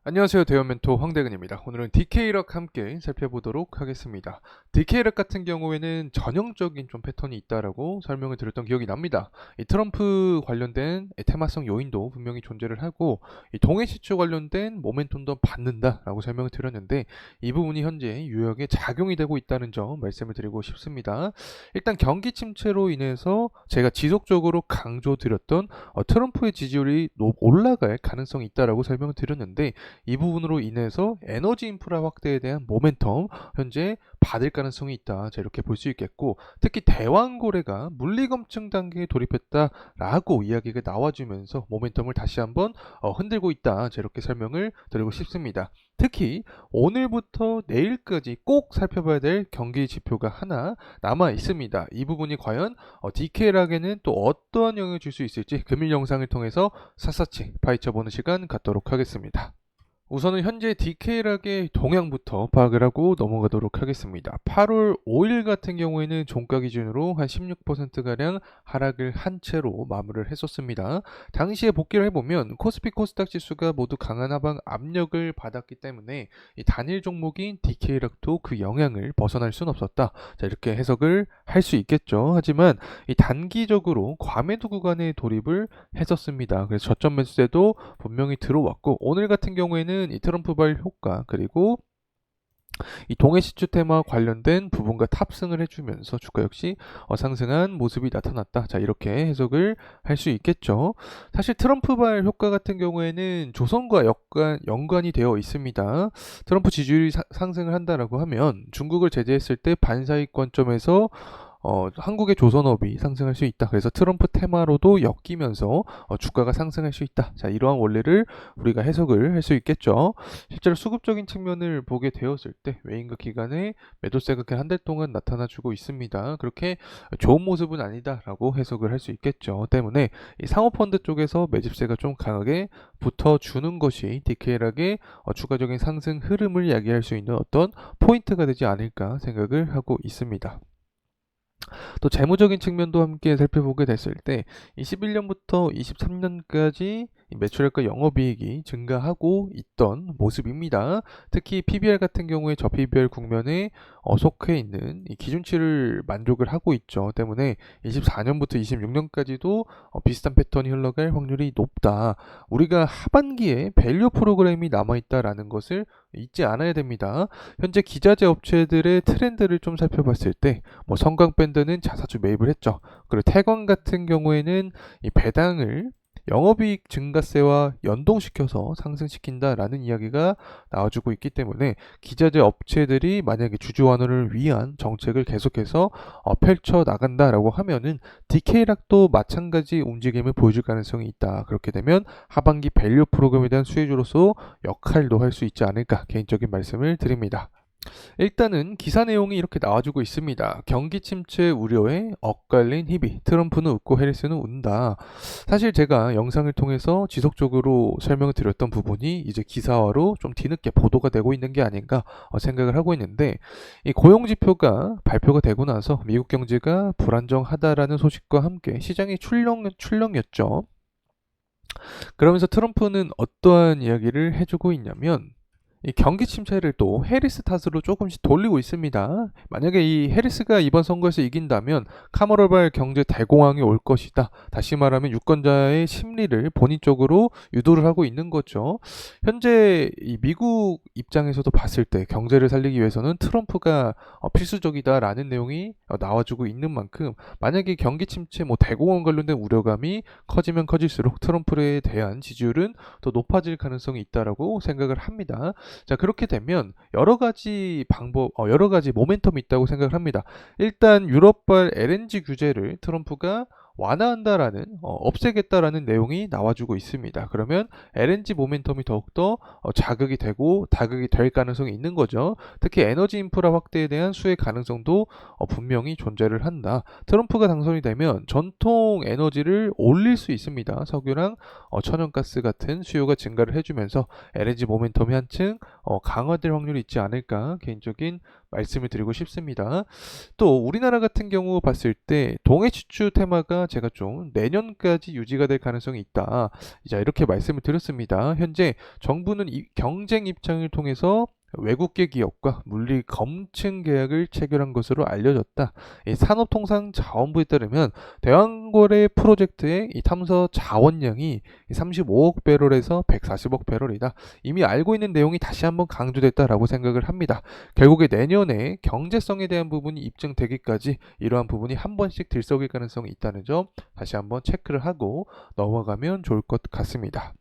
안녕하세요. 대형 멘토 황대근입니다. 오늘은 DK락 함께 살펴보도록 하겠습니다. DK락 같은 경우에는 전형적인 좀 패턴이 있다라고 설명을 드렸던 기억이 납니다. 이 트럼프 관련된 테마성 요인도 분명히 존재를 하고 이 동해 시초 관련된 모멘텀도 받는다라고 설명을 드렸는데 이 부분이 현재 유역에 작용이 되고 있다는 점 말씀을 드리고 싶습니다. 일단 경기 침체로 인해서 제가 지속적으로 강조드렸던 트럼프의 지지율이 올라갈 가능성이 있다라고 설명을 드렸는데 이 부분으로 인해서 에너지 인프라 확대에 대한 모멘텀 현재 받을 가능성이 있다. 자, 이렇게 볼 수 있겠고 특히 대왕고래가 물리검증 단계에 돌입했다라고 이야기가 나와주면서 모멘텀을 다시 한번 흔들고 있다. 자, 이렇게 설명을 드리고 싶습니다. 특히 오늘부터 내일까지 꼭 살펴봐야 될 경기 지표가 하나 남아 있습니다. 이 부분이 과연 DK락에는 또 어떠한 영향을 줄 수 있을지 금일 영상을 통해서 샅샅이 파헤쳐보는 시간 갖도록 하겠습니다. 우선은 현재 DK락의 동향부터 파악을 하고 넘어가도록 하겠습니다. 8월 5일 같은 경우에는 종가 기준으로 한 16%가량 하락을 한 채로 마무리를 했었습니다. 당시에 복귀를 해보면 코스피 코스닥 지수가 모두 강한 하방 압력을 받았기 때문에 이 단일 종목인 DK락도 그 영향을 벗어날 수는 없었다. 자, 이렇게 해석을 할 수 있겠죠. 하지만 이 단기적으로 과매도 구간에 돌입을 했었습니다. 그래서 저점 매수세도 분명히 들어왔고 오늘 같은 경우에는 이 트럼프발 효과 그리고 이 동해 시추 테마 관련된 부분과 탑승을 해주면서 주가 역시 상승한 모습이 나타났다. 자, 이렇게 해석을 할 수 있겠죠. 사실 트럼프발 효과 같은 경우에는 조선과 연관이 되어 있습니다. 트럼프 지지율이 상승을 한다라고 하면 중국을 제재했을 때 반사이권점에서 한국의 조선업이 상승할 수 있다. 그래서 트럼프 테마로도 엮이면서 주가가 상승할 수 있다. 자, 이러한 원리를 우리가 해석을 할 수 있겠죠. 실제로 수급적인 측면을 보게 되었을 때 외인과 기관의 매도세가 한 달 동안 나타나주고 있습니다. 그렇게 좋은 모습은 아니다라고 해석을 할 수 있겠죠. 때문에 이 상호펀드 쪽에서 매집세가 좀 강하게 붙어주는 것이 디케일하게 추가적인 상승 흐름을 야기할 수 있는 어떤 포인트가 되지 않을까 생각을 하고 있습니다. 또 재무적인 측면도 함께 살펴보게 됐을 때 21년부터 23년까지 매출액과 영업이익이 증가하고 있던 모습입니다. 특히 PBR 같은 경우에 저 PBR 국면에 속해 있는 이 기준치를 만족을 하고 있죠. 때문에 24년부터 26년까지도 비슷한 패턴이 흘러갈 확률이 높다. 우리가 하반기에 밸류 프로그램이 남아있다라는 것을 잊지 않아야 됩니다. 현재 기자재 업체들의 트렌드를 좀 살펴봤을 때 성광밴드는 자사주 매입을 했죠. 그리고 태광 같은 경우에는 이 배당을 영업이익 증가세와 연동시켜서 상승시킨다라는 이야기가 나와주고 있기 때문에 기자재 업체들이 만약에 주주 환원을 위한 정책을 계속해서 펼쳐 나간다라고 하면은 DK락도 마찬가지 움직임을 보여줄 가능성이 있다. 그렇게 되면 하반기 밸류 프로그램에 대한 수혜주로서 역할도 할 수 있지 않을까 개인적인 말씀을 드립니다. 일단은 기사 내용이 이렇게 나와주고 있습니다. 경기 침체 우려에 엇갈린 희비. 트럼프는 웃고 해리스는 운다. 사실 제가 영상을 통해서 지속적으로 설명을 드렸던 부분이 이제 기사화로 좀 뒤늦게 보도가 되고 있는 게 아닌가 생각을 하고 있는데 이 고용지표가 발표가 되고 나서 미국 경제가 불안정하다라는 소식과 함께 시장이 출렁였죠. 그러면서 트럼프는 어떠한 이야기를 해주고 있냐면 이 경기 침체를 또 해리스 탓으로 조금씩 돌리고 있습니다. 만약에 이 해리스가 이번 선거에서 이긴다면 카머럴발 경제 대공황이 올 것이다. 다시 말하면 유권자의 심리를 본인 쪽으로 유도를 하고 있는 거죠. 현재 이 미국 입장에서도 봤을 때 경제를 살리기 위해서는 트럼프가 필수적이다라는 내용이 나와주고 있는 만큼 만약에 경기 침체 대공황 관련된 우려감이 커지면 커질수록 트럼프에 대한 지지율은 더 높아질 가능성이 있다라고 생각을 합니다. 자, 그렇게 되면 여러 가지 여러 가지 모멘텀이 있다고 생각을 합니다. 일단 유럽발 LNG 규제를 트럼프가 완화한다라는, 없애겠다라는 내용이 나와주고 있습니다. 그러면 LNG 모멘텀이 더욱더 자극이 되고 다극이 될 가능성이 있는 거죠. 특히 에너지 인프라 확대에 대한 수혜 가능성도 분명히 존재를 한다. 트럼프가 당선이 되면 전통 에너지를 올릴 수 있습니다. 석유랑 천연가스 같은 수요가 증가를 해주면서 LNG 모멘텀이 한층 강화될 확률이 있지 않을까 개인적인 말씀을 드리고 싶습니다. 또 우리나라 같은 경우 봤을 때 동해 지출 테마가 제가 좀 내년까지 유지가 될 가능성이 있다. 자, 이렇게 말씀을 드렸습니다. 현재 정부는 이 경쟁 입장을 통해서 외국계 기업과 물리 검증 계약을 체결한 것으로 알려졌다. 이 산업통상자원부에 따르면 대왕거래 프로젝트의 이 탐사 자원량이 35억 배럴에서 140억 배럴이다. 이미 알고 있는 내용이 다시 한번 강조됐다라고 생각을 합니다. 결국에 내년에 경제성에 대한 부분이 입증되기까지 이러한 부분이 한 번씩 들썩일 가능성이 있다는 점 다시 한번 체크를 하고 넘어가면 좋을 것 같습니다.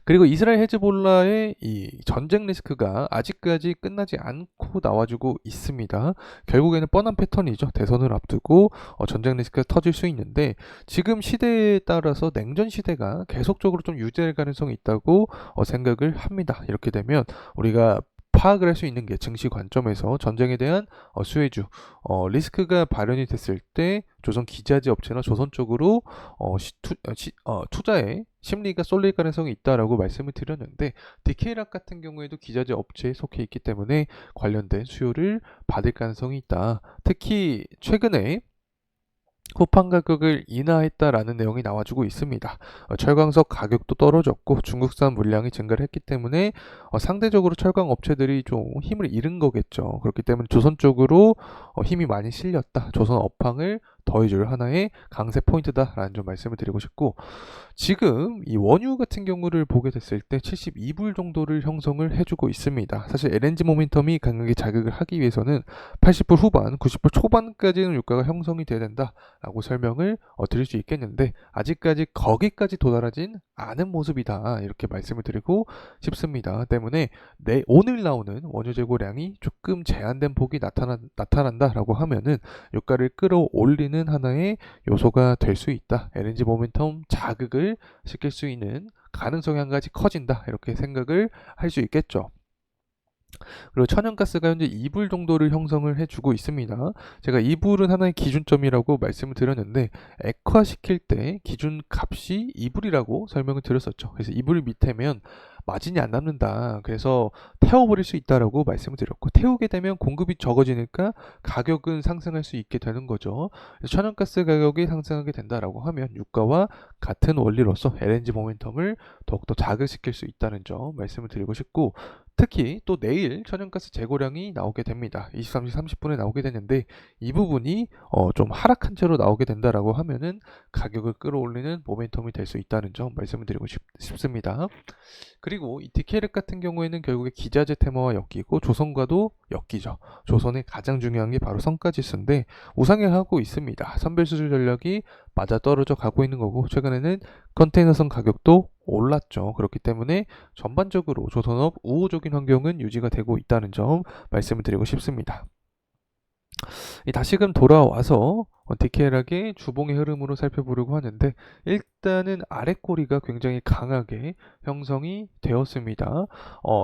그리고 이스라엘 헤즈볼라의 이 전쟁 리스크가 아직까지 끝나지 않고 나와주고 있습니다. 결국에는 뻔한 패턴이죠. 대선을 앞두고 전쟁 리스크가 터질 수 있는데 지금 시대에 따라서 냉전 시대가 계속적으로 좀 유지될 가능성이 있다고 생각을 합니다. 이렇게 되면 우리가 파악을 할 수 있는 게 증시 관점에서 전쟁에 대한 수혜주 리스크가 발현이 됐을 때 조선 기자재 업체나 조선 쪽으로 투자에 심리가 쏠릴 가능성이 있다라고 말씀을 드렸는데 디케이락 같은 경우에도 기자재 업체에 속해 있기 때문에 관련된 수요를 받을 가능성이 있다. 특히 최근에 쿠팡 가격을 인하했다라는 내용이 나와주고 있습니다. 철광석 가격도 떨어졌고 중국산 물량이 증가를 했기 때문에 상대적으로 철강 업체들이 좀 힘을 잃은 거겠죠. 그렇기 때문에 조선 쪽으로 힘이 많이 실렸다. 조선 업황을 더해줄 하나의 강세 포인트다라는 점 말씀을 드리고 싶고 지금 이 원유 같은 경우를 보게 됐을 때 72불 정도를 형성을 해주고 있습니다. 사실 LNG 모멘텀이 강하게 자극을 하기 위해서는 80불 후반, 90불 초반까지는 유가가 형성이 돼야 된다라고 설명을 드릴 수 있겠는데 아직까지 거기까지 도달하진 않은 모습이다 이렇게 말씀을 드리고 싶습니다. 때문에 오늘 나오는 원유 재고량이 조금 제한된 폭이 나타난다라고 하면은 유가를 끌어올리는 하나의 요소가 될 수 있다. LNG 모멘텀 자극을 시킬 수 있는 가능성이 한 가지 커진다. 이렇게 생각을 할 수 있겠죠. 그리고 천연가스가 현재 2불 정도를 형성을 해주고 있습니다. 제가 2불은 하나의 기준점이라고 말씀을 드렸는데 액화시킬 때 기준 값이 2불이라고 설명을 드렸었죠. 그래서 2불 밑에면 마진이 안 남는다. 그래서 태워버릴 수 있다라고 말씀을 드렸고 태우게 되면 공급이 적어지니까 가격은 상승할 수 있게 되는 거죠. 그래서 천연가스 가격이 상승하게 된다라고 하면 유가와 같은 원리로서 LNG 모멘텀을 더욱더 자극시킬 수 있다는 점 말씀을 드리고 싶고 특히 또 내일 천연가스 재고량이 나오게 됩니다. 23시 30분에 나오게 되는데 이 부분이 좀 하락한 채로 나오게 된다라고 하면은 가격을 끌어올리는 모멘텀이 될 수 있다는 점 말씀을 드리고 싶습니다. 그리고 이 디케렉 같은 경우에는 결국에 기자재 테마와 엮이고 조선과도 엮이죠. 조선의 가장 중요한 게 바로 성과지수인데 우상향하고 있습니다. 선별수주 전략이 맞아 떨어져 가고 있는 거고 최근에는 컨테이너선 가격도 올랐죠. 그렇기 때문에 전반적으로 조선업 우호적인 환경은 유지가 되고 있다는 점 말씀을 드리고 싶습니다. 다시금 돌아와서 디테일하게 주봉의 흐름으로 살펴보려고 하는데 일단은 아랫꼬리가 굉장히 강하게 형성이 되었습니다.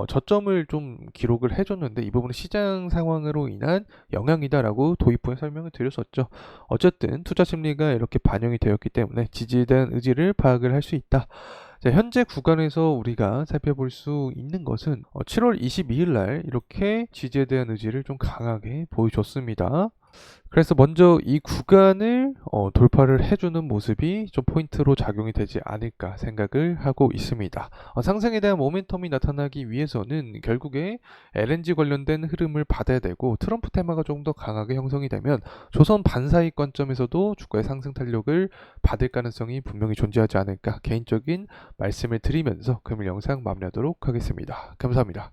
저점을 좀 기록을 해줬는데 이 부분은 시장 상황으로 인한 영향이다라고 도입부에 설명을 드렸었죠. 어쨌든 투자 심리가 이렇게 반영이 되었기 때문에 지지에 대한 의지를 파악을 할 수 있다. 자, 현재 구간에서 우리가 살펴볼 수 있는 것은 7월 22일 날 이렇게 지지에 대한 의지를 좀 강하게 보여줬습니다. 그래서 먼저 이 구간을 돌파를 해주는 모습이 좀 포인트로 작용이 되지 않을까 생각을 하고 있습니다. 상승에 대한 모멘텀이 나타나기 위해서는 결국에 LNG 관련된 흐름을 받아야 되고 트럼프 테마가 조금 더 강하게 형성이 되면 조선 반사익 관점에서도 주가의 상승 탄력을 받을 가능성이 분명히 존재하지 않을까 개인적인 말씀을 드리면서 금일 영상 마무리하도록 하겠습니다. 감사합니다.